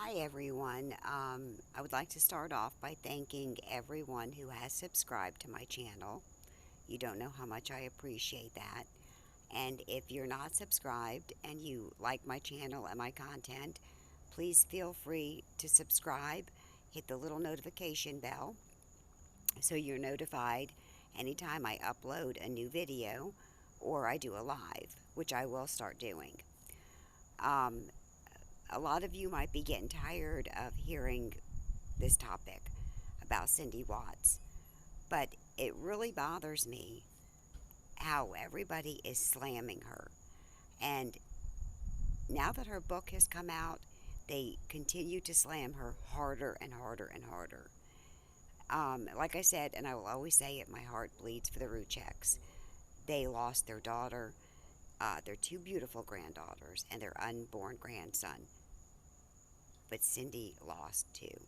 Hi everyone. I would like to start off by thanking everyone who has subscribed to my channel. You don't know how much I appreciate that. And if you're not subscribed and you like my channel and my content, please feel free to subscribe. Hit the little notification bell so you're notified anytime I upload a new video or I do a live, which I will start doing. Um, a lot of you might be getting tired of hearing this topic about Cindy Watts, but it really bothers me how everybody is slamming her. And now that her book has come out, they continue to slam her harder and harder and harder. Like I said, and I will always say it, my heart bleeds for the Rucheks. They lost their daughter, their two beautiful granddaughters, and their unborn grandson. But Cindy lost two.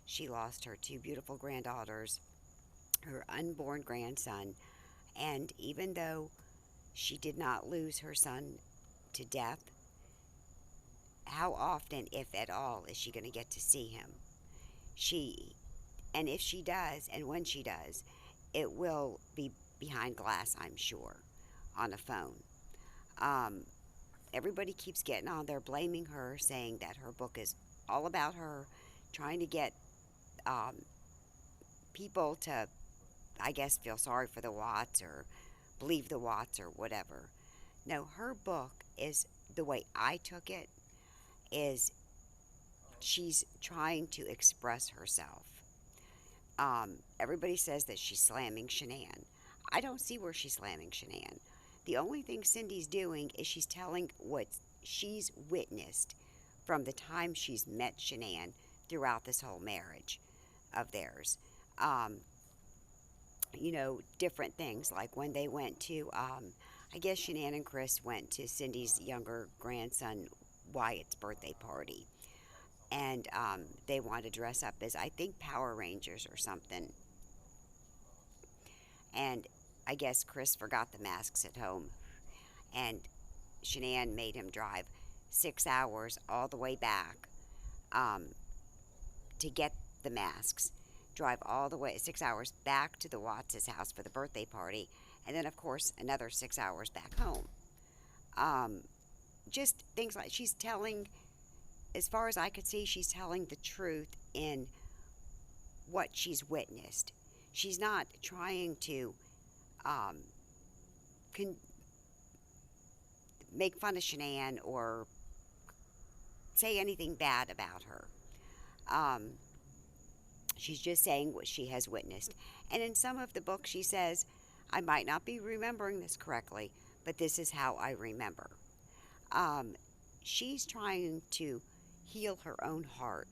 She lost her two beautiful granddaughters, her unborn grandson, and even though she did not lose her son to death, how often, if at all, is she going to get to see him? She, and if she does, and when she does, it will be behind glass, I'm sure, on a phone. Um, Everybody keeps getting on there blaming her, saying that her book is all about her, trying to get um, people to, I guess, feel sorry for the Watts or believe the Watts or whatever. No, her book is, the way I took it, is she's trying to express herself. Everybody says that she's slamming Shanann. I don't see where she's slamming Shanann. The only thing Cindy's doing is she's telling what she's witnessed from the time she's met Shanann throughout this whole marriage of theirs. Um, different things like when they went to, I guess Shanann and Chris went to Cindy's younger grandson Wyatt's birthday party. And they wanted to dress up as, I think, Power Rangers or something. And I guess Chris forgot the masks at home. And Shanann made him drive 6 hours all the way back um, to get the masks. Drive all the way 6 hours back to the Watts' house for the birthday party. And then, of course, another 6 hours back home. Um, just things like she's telling, as far as I could see, she's telling the truth in what she's witnessed. She's not trying to um, con- make fun of Shanann or say anything bad about her. Um, she's just saying what she has witnessed. And in some of the books, she says, I might not be remembering this correctly, but this is how I remember. Um, she's trying to heal her own heart.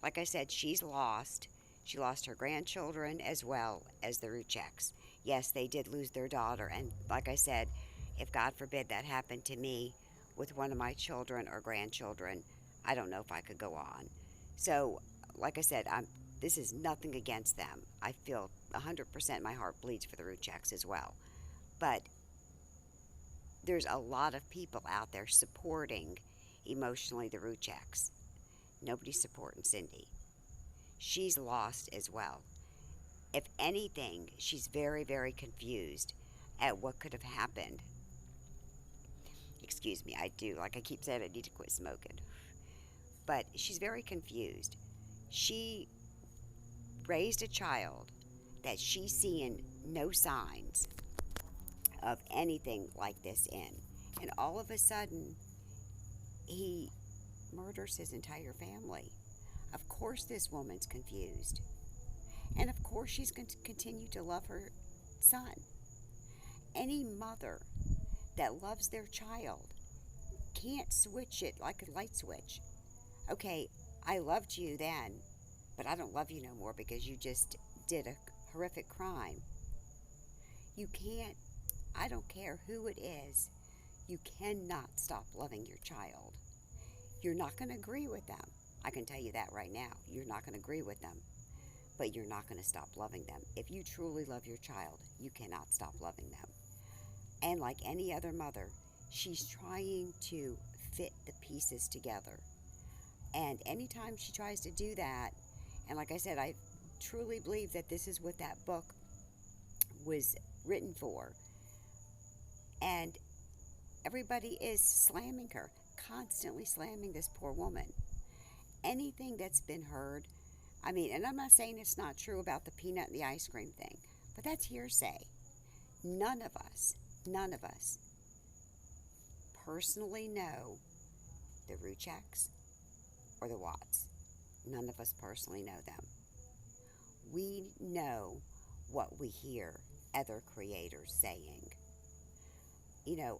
Like I said, she's lost. She lost her grandchildren as well as the Rucheks. Yes, they did lose their daughter. And like I said, if God forbid that happened to me with one of my children or grandchildren, I don't know if I could go on. So, like I said, this is nothing against them. I feel 100% my heart bleeds for the Rucheks as well. But there's a lot of people out there supporting emotionally the Rucheks. Nobody's supporting Cindy. She's lost as well. If anything, she's very, very confused at what could have happened. Excuse me, I do. Like I keep saying, I need to quit smoking. But she's very confused. She raised a child that she's seeing no signs of anything like this in. And all of a sudden, he murders his entire family. Of course, this woman's confused. And of course, she's going to continue to love her son. Any mother that loves their child can't switch it like a light switch. Okay, I loved you then, but I don't love you no more because you just did a horrific crime. You can't, I don't care who it is, you cannot stop loving your child. You're not going to agree with them. I can tell you that right now. You're not going to agree with them, but you're not going to stop loving them. If you truly love your child, you cannot stop loving them. And like any other mother, she's trying to fit the pieces together. And anytime she tries to do that, and like I said, I truly believe that this is what that book was written for. And everybody is slamming her, constantly slamming this poor woman. Anything that's been heard, I mean, and I'm not saying it's not true about the peanut and the ice cream thing, but that's hearsay. None of us personally know the Rucheks or the Watts. None of us personally know them. We know what we hear other creators saying.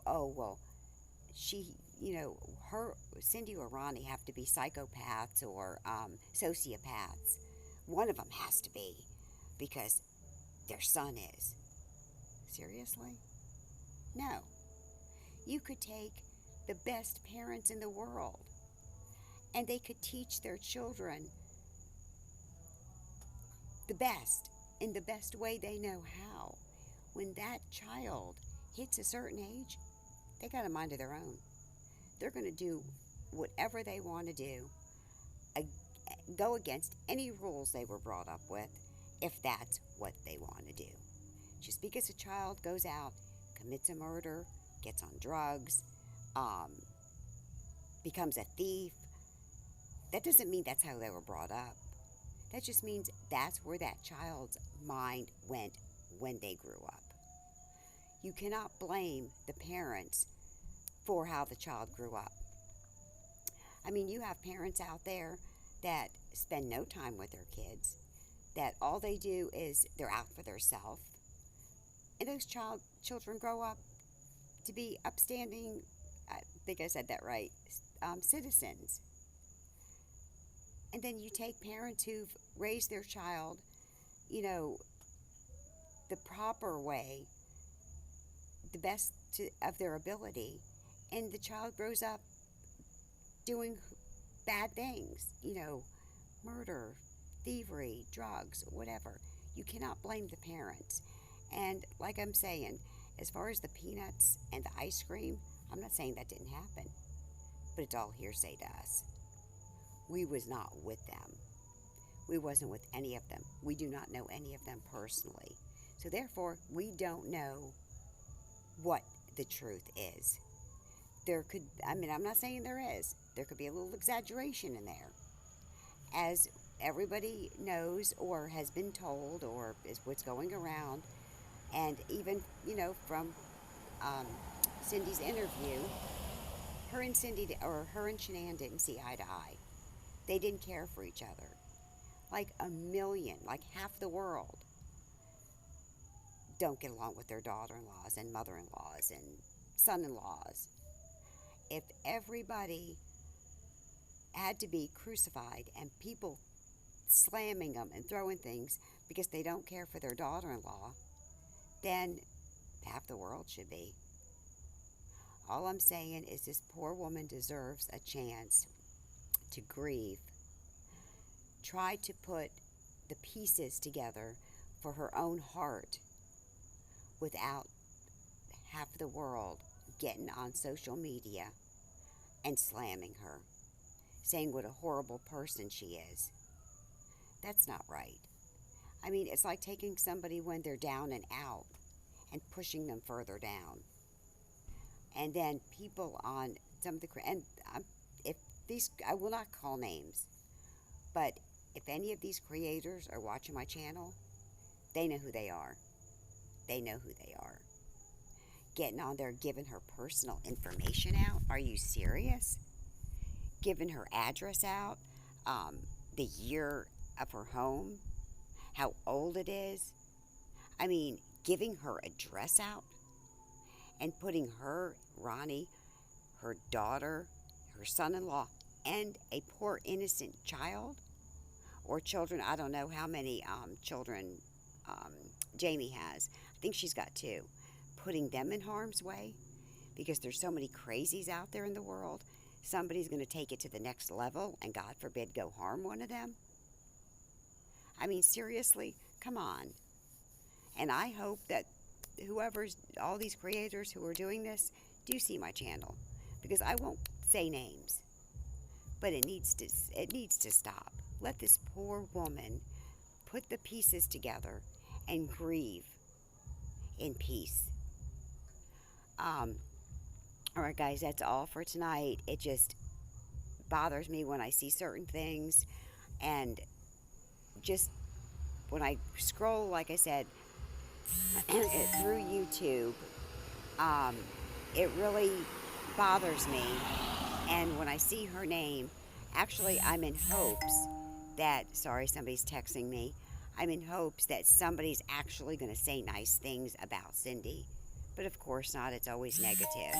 Oh, well, she, her, Cindy or Ronnie have to be psychopaths or sociopaths. One of them has to be because their son is. Seriously? No. You could take the best parents in the world and they could teach their children the best in the best way they know how. When that child hits a certain age, they got a mind of their own. They're going to do whatever they want to do, go against any rules they were brought up with, if that's what they want to do. Just because a child goes out, commits a murder, gets on drugs, um, becomes a thief, that doesn't mean that's how they were brought up. That just means that's where that child's mind went when they grew up. You cannot blame the parents for how the child grew up. I mean, you have parents out there that spend no time with their kids, that all they do is they're out for themselves, and those children grow up to be upstanding, I think I said that right, citizens. And then you take parents who've raised their child, you know, the proper way, the best of their ability, and the child grows up doing bad things, murder, thievery, drugs, whatever. You cannot blame the parents. And like I'm saying, as far as the peanuts and the ice cream, I'm not saying that didn't happen, but it's all hearsay to us. We was not with them. We wasn't with any of them. We do not know any of them personally. So therefore, we don't know what the truth is. I'm not saying there is. There could be a little exaggeration in there. As everybody knows or has been told or is what's going around, and even, from um, Cindy's interview, her and Shanann didn't see eye to eye. They didn't care for each other. Like a million, like half the world, don't get along with their daughter-in-laws and mother-in-laws and son-in-laws. If everybody had to be crucified and people slamming them and throwing things because they don't care for their daughter-in-law, then half the world should be. All I'm saying is this poor woman deserves a chance to grieve. Try to put the pieces together for her own heart without half the world getting on social media and slamming her, saying what a horrible person she is. That's not right. I mean, it's like taking somebody when they're down and out and pushing them further down. And then people on some of the, and if these, I will not call names, but if any of these creators are watching my channel, they know who they are. They know who they are. Getting on there, giving her personal information out. Are you serious? Giving her address out, the year of her home, how old it is. I mean, giving her address out and putting her, Ronnie, her daughter, her son-in-law, and a poor innocent child or children. I don't know how many children Jamie has. I think she's got 2. Putting them in harm's way because there's so many crazies out there in the world. Somebody's going to take it to the next level and, God forbid, go harm one of them. I mean, seriously, come on. And I hope that all these creators who are doing this do see my channel, because I won't say names, but it needs to stop. Let this poor woman put the pieces together and grieve in peace. Um, all right, guys, that's all for tonight. It just bothers me when I see certain things, and just when I scroll, like I said, through YouTube, um, it really bothers me. And when I see her name, actually, I'm in hopes that, sorry, somebody's texting me. I'm in hopes that somebody's actually going to say nice things about Cindy. But of course not, it's always negative.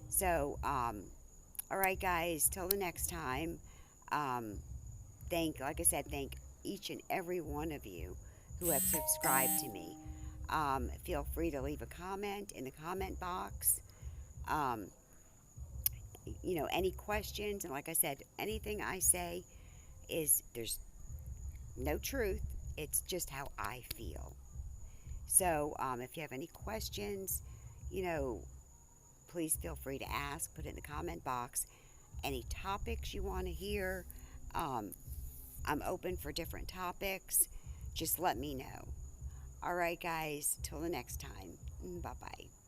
So, all right, guys, till the next time, um, like I said, thank each and every one of you who have subscribed to me. Feel free to leave a comment in the comment box. Um, any questions, and like I said, anything I say there's no truth. It's just how I feel. So, if you have any questions, you know, please feel free to ask. Put it in the comment box. Any topics you want to hear, um, I'm open for different topics. Just let me know. All right, guys. Till the next time. Bye bye.